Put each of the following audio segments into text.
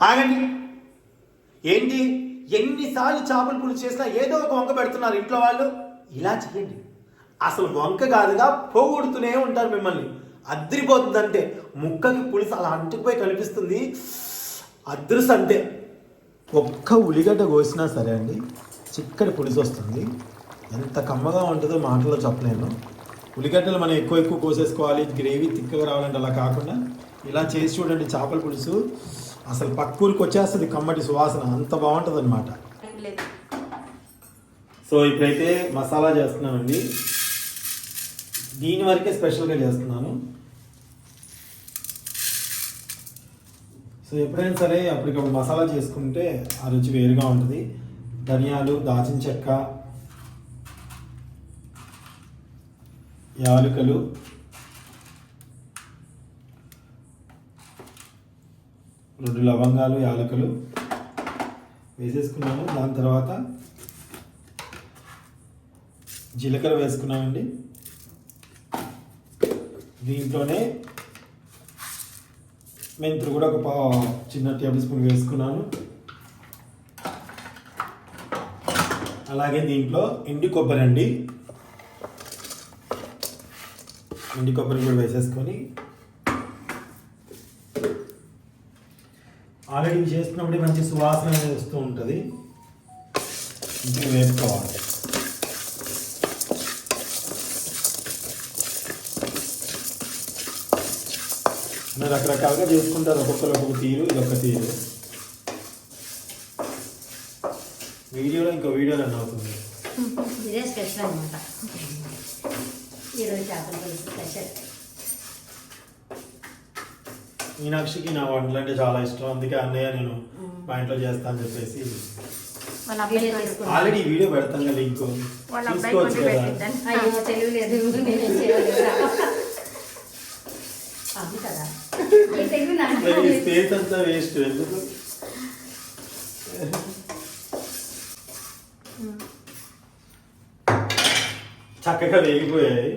ఆగండి. ఏంటి ఎన్నిసార్లు చేపల పులుసు చేసినా ఏదో ఒక వంక పెడుతున్నారు ఇంట్లో వాళ్ళు. ఇలా చేయండి. అసలు వంక కాదుగా పోగొడుతూనే ఉంటారు మిమ్మల్ని. అద్దరిపోతుందంటే ముక్కకి పులుసు అలా అంటుకుపోయి కనిపిస్తుంది. అదృశ అంతే. ఒక్క ఉల్లిగడ్డ కోసినా సరే అండి చిక్కటి పులుసు వస్తుంది. ఎంత కమ్మగా ఉంటుందో మాటల్లో చెప్పలేను. ఉల్లిగడ్డలు మనం ఎక్కువ కోసేసుకోవాలి, గ్రేవీ తిక్కగా రావాలంటే అలా కాకుండా ఇలా చేసి చూడండి. చేపల పులుసు అసలు పక్కూరికి వచ్చేస్తుంది కమ్మటి సువాసన, అంత బాగుంటుంది అనమాట. సో ఇప్పుడైతే మసాలా చేస్తున్నానండి. దీని వరకే స్పెషల్గా చేస్తున్నాను. సో ఎప్పుడైనా సరే అప్పటికప్పుడు మసాలా చేసుకుంటే ఆ రుచి వేరుగా ఉంటుంది. ధనియాలు, దాల్చిన చెక్క, యాలకులు, రెండు లవంగాలు, యాలకులు వేసేసుకున్నాను. దాని తర్వాత జీలకర్ర వేసుకున్నామండి. దీంట్లోనే మెంతులు కూడా ఒక చిన్న టేబుల్ స్పూన్ వేసుకున్నాను. అలాగే దీంట్లో ఎండు కొబ్బరి అండి, ఎండు కొబ్బరి కూడా వేసేసుకొని ఆల్రెడీ చేస్తున్నప్పుడే మంచి సువాసన అనేది వస్తూ ఉంటుంది. ఇంకా వేసుకోవాలి. రకరకాలుగా చేసుకుంటారు, ఒక్కొక్కరు ఒక్కొక్క తీరు, ఇదొక తీరు. వీడియోలో ఇంకో వీడియోలో రన్ అవుతుంది. ఇదే స్పెషల్ అనమాట. ఈరోజు చేపల పులుసు స్పెషల్. మీనాక్షికి నా వంటలు అంటే చాలా ఇష్టం. అందుకే అన్నయ్య నేను మా ఇంట్లో చేస్తా అని చెప్పేసి ఆల్రెడీ వీడియో పెడతాను కదా, లింక్ చూసుకోవచ్చు కదా. అయ్యో తెలియలేదు, అది కదా స్పేస్ అంతా వేస్ట్ ఎందుకు. చక్కగా వేగిపోయాయి.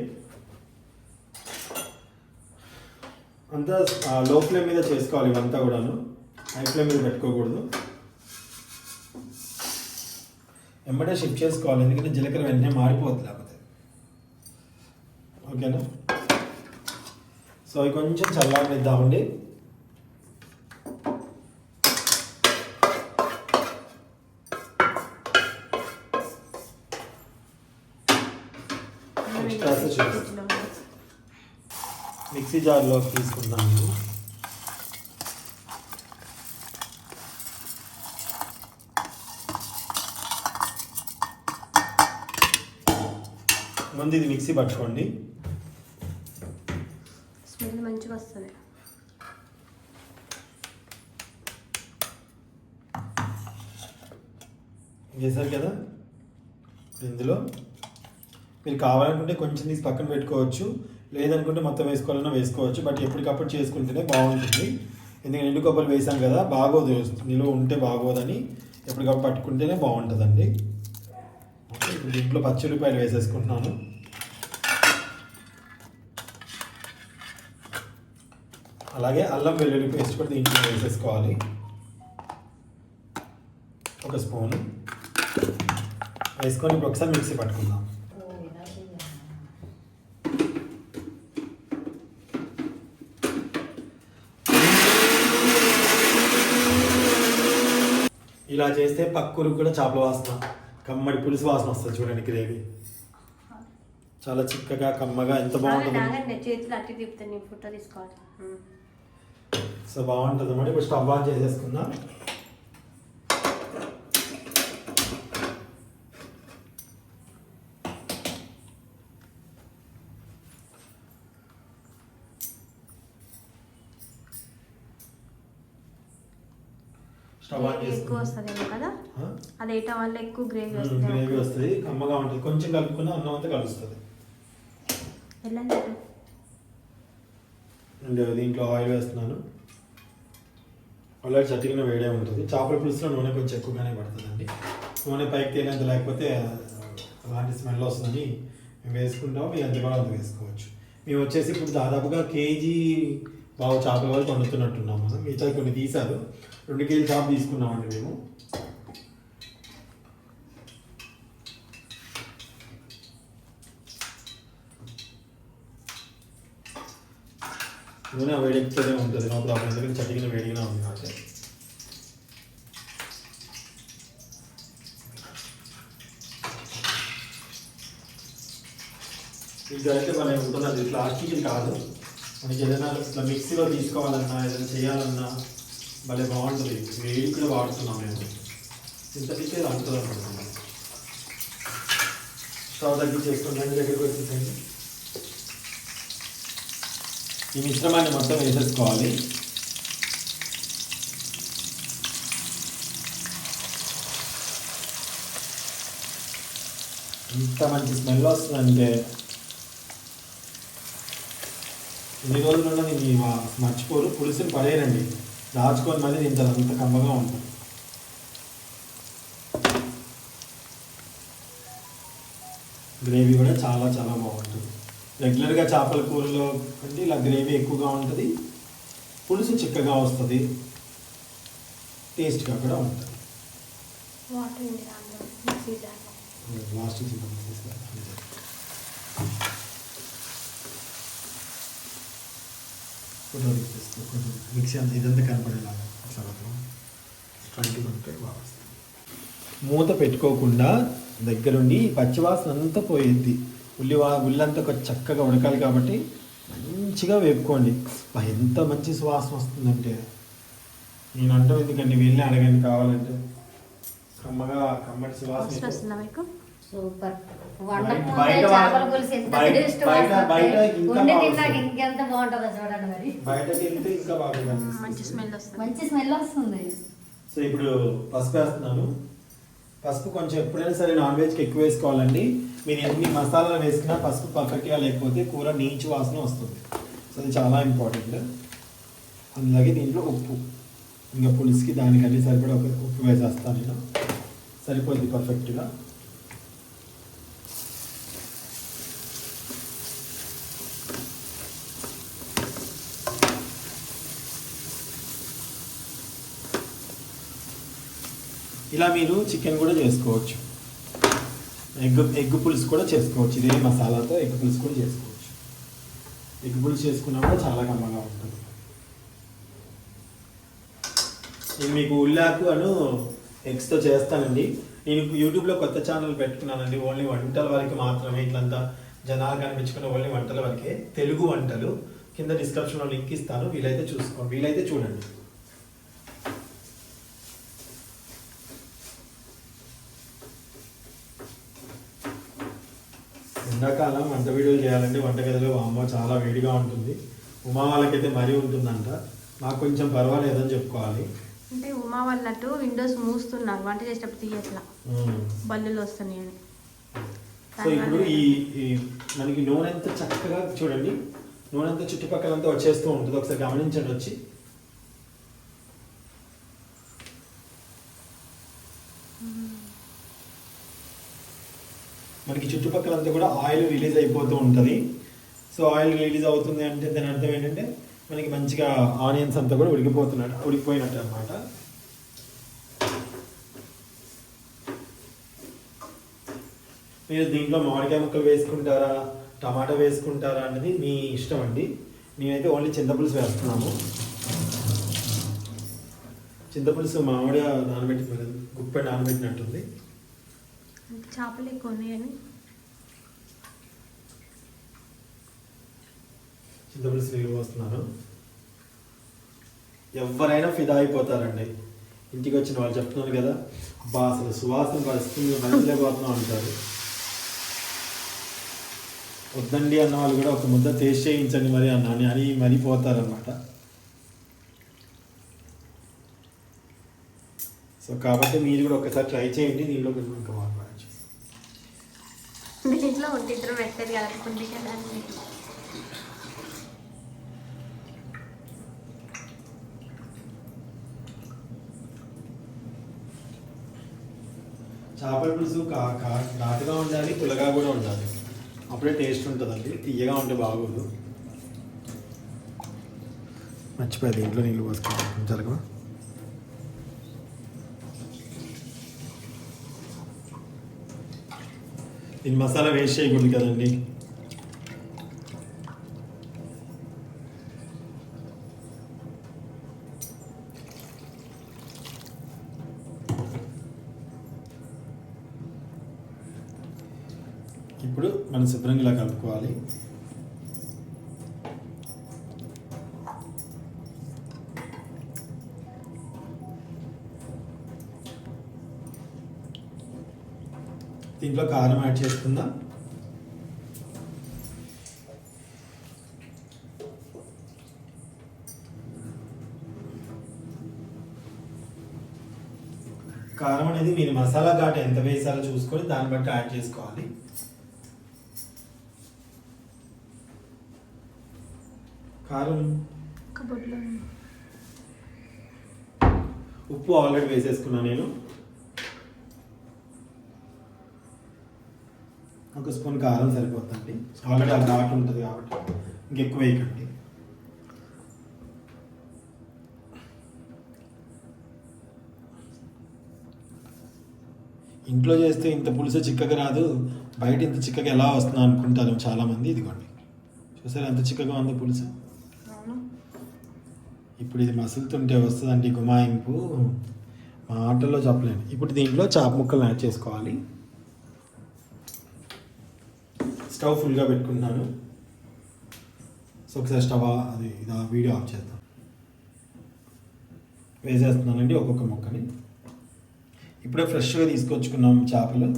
అంతా లో ఫ్లేమ్ మీద చేసుకోవాలి ఇవంతా కూడాను, హై ఫ్లేమ్ మీద పెట్టుకోకూడదు. వెంబడే షిఫ్ట్ చేసుకోవాలి, ఎందుకంటే జీలకర్ర వెంటనే మారిపోతుంది లేకపోతే. ఓకేనా? సో అవి కొంచెం చల్లారనిద్దామండి. మిక్సీ జార్లో తీసుకుంటాము. ముందు ఇది మిక్సీ పట్టుకోండి. స్మెల్ మంచిగా వస్తుంది. వేసారు కదా. ఇందులో మీరు కావాలనుకుంటే కొంచెం తీసి పక్కన పెట్టుకోవచ్చు, లేదనుకుంటే మొత్తం వేసుకోవాలన్నా వేసుకోవచ్చు. బట్ ఎప్పటికప్పుడు చేసుకుంటేనే బాగుంటుంది. ఎందుకంటే ఎండు కొబ్బరి వేసాం కదా, బాగోదు, నిలువ ఉంటే బాగోదని ఎప్పటికప్పుడు పట్టుకుంటేనే బాగుంటుందండి. ఓకే, ఇప్పుడు దీంట్లో పచ్చిమిరపకాయలు వేసేసుకుంటున్నాను. అలాగే అల్లం వెల్లుల్లి పేస్ట్ కూడా దీంట్లో వేసేసుకోవాలి, ఒక స్పూను వేసుకొని ఇప్పుడు ఒకసారి మిక్సీ పట్టుకుందాం. ఇలా చేస్తే పక్కూరికి కూడా చేపల వాసన, కమ్మడి పులుసు వాసన వస్తుంది. చూడండి, గ్రేవీ చాలా చిక్కగా కమ్మగా ఎంత బాగుంటుంది. చేతులు అట్టి తిప్పుతాను, ఫోటో తీసుకోవాలి. సో బాగుంటుంది అన్నమాట. ఇప్పుడు స్టవ్ ఆన్ చేసేసుకుందాం. ఎక్కువ వస్తుంది కదా, అది వేయటం వల్ల ఎక్కువ గ్రేవీ వస్తుంది, కమ్మగా ఉంటుంది. కొంచెం కలుపుకున్న అన్నం అంతా కలుస్తుంది. దీంట్లో ఆయిల్ వేస్తున్నాను. ఆల్రెడీ చట్టిగా వేడే ఉంటుంది. చేపల పులుసులో నూనె కొంచెం ఎక్కువగానే పడుతుందండి. నూనె పైకి తేలేంత, లేకపోతే అలాంటి స్మెల్ వస్తుందని మేము వేసుకుంటాము. మీరు ఎంత కూడా అంత వేసుకోవచ్చు. మేము వచ్చేసి ఇప్పుడు దాదాపుగా కేజీ బాగా చేపల వరకు వండుతున్నట్టున్నాం మనం. మిగతా కొన్ని తీశారు. 2 కేజీ చేప తీసుకున్నామండి మేము. నూనె వేడెక్కుతూనే ఉంటుంది, నో ప్రాబ్లం. ఎందుకంటే చట్టిగిన వేడిగానే ఉంది నాకు. ఇదైతే మనం ఉంటున్నది ప్లాస్టిక్ కాదు. మనకి ఏదైనా ఇట్లా మిక్సీలో తీసుకోవాలన్నా ఏదైనా చేయాలన్నా భలే బాగుంటుంది. వేడి కూడా వాడుతున్నాం మేము. సింథటిక్ అంటుంది అనుకుంటున్నాం. స్టవ్ తగ్గించేసుకుని దగ్గరికి వచ్చేసండి. ఈ మిశ్రమాన్ని మొత్తం వేసేసుకోవాలి. ఇంత మంచి స్మెల్ వస్తుందంటే ఇన్ని రోజులలో నేను మర్చిపోరు. పులుసుని పడేయండి, దాచుకొని మళ్ళీ తింటారు. అంత కమ్మగా ఉంటుంది. గ్రేవీ కూడా చాలా చాలా బాగుంటుంది. రెగ్యులర్గా చేపల కూరలో అంటే ఇలా గ్రేవీ ఎక్కువగా ఉంటుంది, పులుసు చిక్కగా వస్తుంది, టేస్ట్గా కూడా ఉంటుంది. లాస్ట్ ఫోటో తీసుకో, కొంచెం మిక్సీ అంత ఇదంతా కనపడేలాగా బాగా వస్తుంది. మూత పెట్టుకోకుండా దగ్గరుండి పచ్చివాసన అంతా పోయిద్ది. ఉల్లంతా కొంచెం చక్కగా ఉడకాలి కాబట్టి మంచిగా వేపుకోండి. ఎంత మంచి సువాసన వస్తుందంటే నేను అంటాం ఎందుకండి, వెళ్ళి అడగండి కావాలంటే. కమ్మటి సువాసన మీకు సూపర్. ఇంకెంత బాగుంటుందో చూడండి. మరి బయటకి వెళ్తే ఇంకా బాగా మంచి స్మెల్ వస్తుంది. మంచి స్మెల్ వస్తుంది. సో ఇప్పుడు పసుపు వేస్తున్నాను. పసుపు కొంచెం ఎప్పుడైనా సరే నాన్ వెజ్కి ఎక్కువ వేసుకోవాలండి. మీరు ఎన్ని మసాలాలు వేసుకున్నా పసుపు పర్ఫెక్ట్గా లేకపోతే కూర నీచు వాసన వస్తుంది. సో అది చాలా ఇంపార్టెంట్. అలాగే దీంట్లో ఉప్పు, ఇంకా పులుసుకి దానికన్నీ సరిపడా ఉప్పు వేసేస్తాను నేను. సరిపోద్ది పర్ఫెక్ట్గా. ఇలా మీరు చికెన్ కూడా చేసుకోవచ్చు. ఎగ్ పులుసు కూడా చేసుకోవచ్చు. ఇదే మసాలాతో ఎగ్ పులుసు కూడా చేసుకోవచ్చు. ఎగ్ పులుసు చేసుకున్నా కూడా చాలా కమ్మగా ఉంటుంది. నేను మీకు ఉల్లాకు ఎగ్స్తో చేస్తానండి. నేను యూట్యూబ్లో కొత్త ఛానల్ పెట్టుకున్నానండి. ఓన్లీ వంటల వరకు మాత్రమే, ఇట్లంతా జనాలు కనిపించుకున్న ఓన్లీ వంటల వరకే. తెలుగు వంటలు. కింద డిస్క్రిప్షన్లో లింక్ ఇస్తాను, వీలైతే చూసుకోండి, వీలైతే చూడండి. ఎండాకాలం వంట వీడియోలు చేయాలంటే వంటగదిలో అమ్మ చాలా వేడిగా ఉంటుంది. ఉమా వాళ్ళకైతే మరీ ఉంటుందంట. నాకు కొంచెం పర్వాలేదని చెప్పుకోవాలి. అంటే ఉమా వాళ్ళట్టు విండోస్ మూస్తున్నారు వంట చేసేటప్పుడు తీయట్లా, బల్లులు వస్తున్నాయి అని. సో ఇప్పుడు ఈ మనకి నూనె అంతా చక్కగా చూడండి, నూనె అంతా చుట్టుపక్కలంతా వచ్చేస్తూ ఉంటుంది. ఒకసారి గమనించండి. వచ్చి మనకి చుట్టుపక్కలంతా కూడా ఆయిల్ రిలీజ్ అయిపోతూ ఉంటుంది. సో ఆయిల్ రిలీజ్ అవుతుంది అంటే దాని అర్థం ఏంటంటే మనకి మంచిగా ఆనియన్స్ అంతా కూడా ఉడికిపోయినట్టు అనమాట. మీరు దీంట్లో మామిడికాయ ముక్కలు వేసుకుంటారా, టమాటా వేసుకుంటారా అనేది మీ ఇష్టం అండి. నేనైతే ఓన్లీ చింతపులుసు వేస్తున్నాము. చింతపులుసు మామిడి గుప్పె నానబెట్టినట్టుంది. చేపలు ఎక్కువ ఉన్నాయని చింతపులుసు నీళ్ళు పోస్తున్నాను. ఎవరైనా ఫిదా అయిపోతారండి. ఇంటికి వచ్చిన వాళ్ళు చెప్తున్నాను కదా, అబ్బా అసలు సువాసన పరిస్థితి మంచిలేకపోతున్నాం అంటారు. వద్దండి అన్న వాళ్ళు కూడా ఒక ముద్ద టేస్ట్ చేయించండి మరి అని మరీ పోతారనమాట. సో కాబట్టి మీరు కూడా ఒకసారి ట్రై చేయండి. దీంట్లో ఇంకా మాట్లాడచ్చు. దీంట్లో ఒంటిద్దరు పెట్టారు కలుపుకుంటే కదా. చేపల పులుసు ఘాటుగా ఉండాలి, పుల్లగా కూడా ఉండాలి. అప్పుడే టేస్ట్ ఉంటుందండి. తీయగా ఉంటే బాగోదు. మర్చిపోయి ఇంట్లో నీళ్ళు పోసుకోవాలి జరగవా. దీని మసాలా వేస్ట్ చేయకూడదు కదండి. ఇప్పుడు మనం శుభ్రంగా ఇలా కలుపుకోవాలి. దీంట్లో కారం యాడ్ చేసుకుందాం. కారం అనేది మీరు మసాలా ఘాటు ఎంత వేసాలో చూసుకొని దాన్ని బట్టి యాడ్ చేసుకోవాలి. కారం, ఉప్పు ఆల్రెడీ వేసేసుకున్నా నేను. ఒక స్పూన్ కారం సరిపోతుంది, ఆల్రెడీ ఆ ఘాటు ఉంటుంది కాబట్టి ఇంకెక్కువ వేయకండి. ఇంట్లో చేస్తే ఇంత పులుసు చిక్కగా రాదు, బయట ఇంత చిక్కగా ఎలా వస్తుందో అనుకుంటారు చాలామంది. ఇదిగోండి, చూసారా ఎంత చిక్కగా ఉందో పులుసు. ఇప్పుడు ఇది మసులుతుంటే వస్తుందండి గుమాయింపు, మా ఆటల్లో చెప్పలేను. ఇప్పుడు దీంట్లో చాప ముక్కలు యాడ్ చేసుకోవాలి. స్టవ్ ఫుల్గా పెట్టుకుంటున్నాను. సో ఒకసారి స్టవ్ అది ఇది వీడియో ఆఫ్ చేద్దాం. వేసేస్తున్నానండి ఒక్కొక్క ముక్కని. ఇప్పుడే ఫ్రెష్గా తీసుకొచ్చుకున్నాం చేపలు,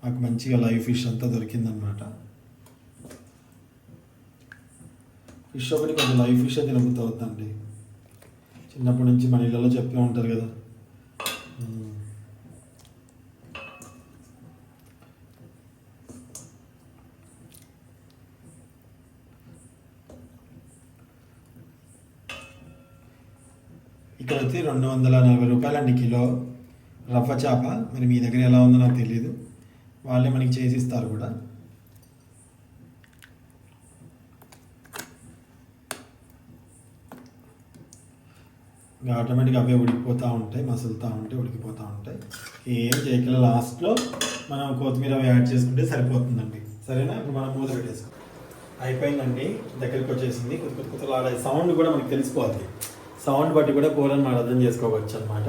మాకు మంచిగా లైవ్ ఫిష్ అంతా దొరికిందనమాట. ఫిష్ ఒకటి కొంచెం లైవ్ ఫిష్ తినబుద్ధి అవుతుందండి. చిన్నప్పటి నుంచి మన ఇళ్ళలో చెప్పే ఉంటారు కదా. ఇక్కడ వచ్చి 240 రూపాయలండి కిలో రవ్వ చేప. మరి మీ దగ్గర ఎలా ఉందో నాకు తెలియదు, వాళ్ళే మనకి చేసి ఇస్తారు కూడా. ఇంకా ఆటోమేటిక్గా అవే ఉడికిపోతూ ఉంటాయి, మసులుతూ ఉంటాయి, ఉడికిపోతూ ఉంటాయి. ఏం చేయగల లాస్ట్లో మనం కొత్తిమీర యాడ్ చేసుకుంటే సరిపోతుందండి. సరేనా? ఇప్పుడు మనం మూత పెట్టేసుకో. అయిపోయిందండి, దగ్గరికి వచ్చేసింది. కొత్త సౌండ్ కూడా మనకి తెలిసిపోతుంది. సౌండ్ బట్టి కూడా కూరని మనం అర్థం చేసుకోవచ్చు అనమాట.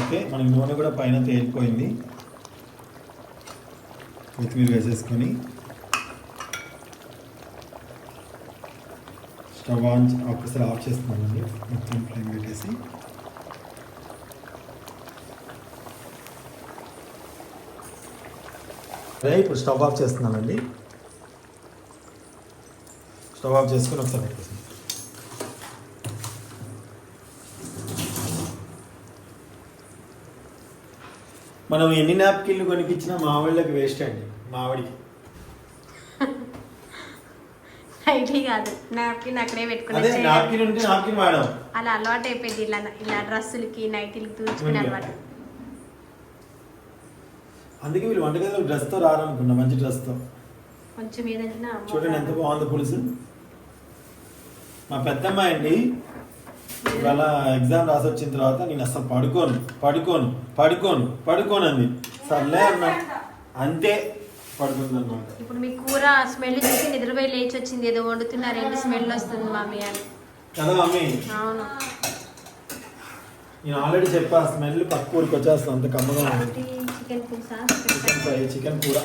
ఓకే, మనకి నూనె కూడా పైన తేలిపోయింది. కొత్తిమీర వేసేసుకొని స్టవ్ ఆన్ ఒక్కసారి ఆఫ్ చేస్తున్నానండి, మొత్తం ఫ్లేమ్ పెట్టేసి. ఇప్పుడు స్టవ్ ఆఫ్ చేస్తున్నానండి. స్టవ్ ఆఫ్ చేసుకొని ఒకసారి పెట్టేసి మనం ఎన్ని నాప్కిన్లు కొనిపించినా మావాళ్ళకి వేస్ట్ అండి. మావాడికి నైటీ కాదు, నాప్కిన్ అక్కడే అదే నాప్కిన్ ఉంటే నాప్కిన్ వాడాం. అలా అలవాటు అయిపోయింది. ఇలా డ్రెస్సులకి నైటీలకి తూర్చుకునే అలవాటు. అందుకే వీళ్ళు వంటగదిలో డ్రెస్తో రారనుకున్నా, మంచి డ్రెస్తో. కొంచెం ఏదైనా చూడండి ఎంత బాగుంది పులుసు. మా పెద్దమ్మాయి అండి ఇవాళ ఎగ్జామ్ రాసి వచ్చిన తర్వాత నేను అసలు పడుకోను అంది. సర్లే అన్నా, అంతే పడుకుంది అనమాట. ఇప్పుడు మీ కూర స్మెల్ చూసి నిద్రపోయి లేచి వచ్చింది, ఏదో వండుతున్నారు, ఏంటి స్మెల్ వస్తుంది మమ్మీ అని. కదా మమ్మీ? అవును, నేను ఆల్రెడీ చెప్పా, స్మెల్ పక్క ఊరికి వచ్చేస్తాను, అంత కమ్మగా ఉంది. చికెన్ పులుసా? చికెన్ ఫ్రై, చికెన్ కూర.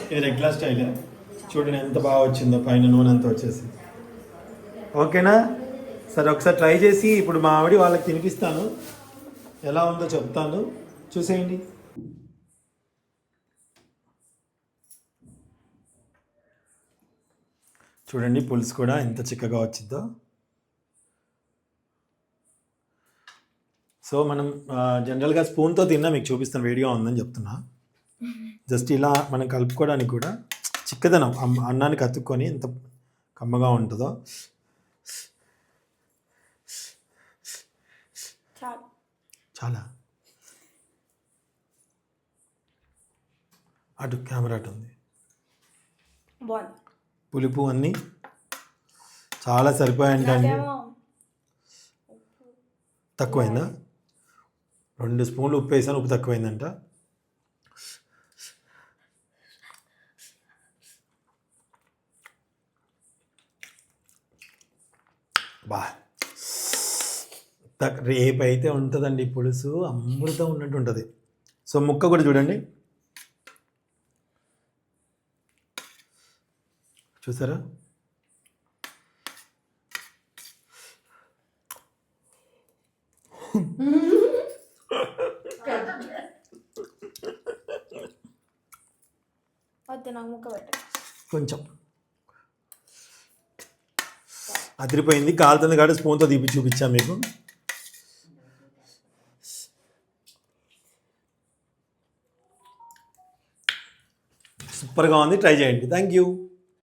ఇది రెగ్యులర్ స్టైలే. చూడండి ఎంత బాగా వచ్చిందో, పైన నూనె అంతా వచ్చేసి. ఓకేనా? సరే ఒకసారి ట్రై చేసి ఇప్పుడు మా ఆవిడ వాళ్ళకి తినిపిస్తాను, ఎలా ఉందో చెప్తాను, చూసేయండి. చూడండి పులుసు కూడా ఎంత చిక్కగా వచ్చిందో. సో మనం జనరల్గా స్పూన్తో తిన్నా మీకు చూపిస్తాను, వేడిగా ఉందని చెప్తున్నా. జస్ట్ ఇలా మనం కలుపుకోవడానికి కూడా చిక్కదనం, అన్నానికి అతుక్కొని ఎంత కమ్మగా ఉంటుందో. చాలా అటు కెమెరా అటు ఉంది. బాగుంది. పులుపు అన్నీ చాలా సరిపోయాయంటండి. నాకేమో తక్కువైందా? 2 స్పూన్లు ఉప్పు వేసాను, ఉప్పు తక్కువైందంట. బా రేపు అయితే ఉంటుందండి పులుసు, అమృతం ఉన్నట్టు ఉంటుంది. సో ముక్క కూడా చూడండి, చూసారా? వద్దు, నాకు ముక్క పెట్ట. కొంచెం అదిరిపోయింది, కాలుతుంది కాబట్టి స్పూన్తో తీపి చూపించాను మీకు. సూపర్గా ఉంది, ట్రై చేయండి. Thank you.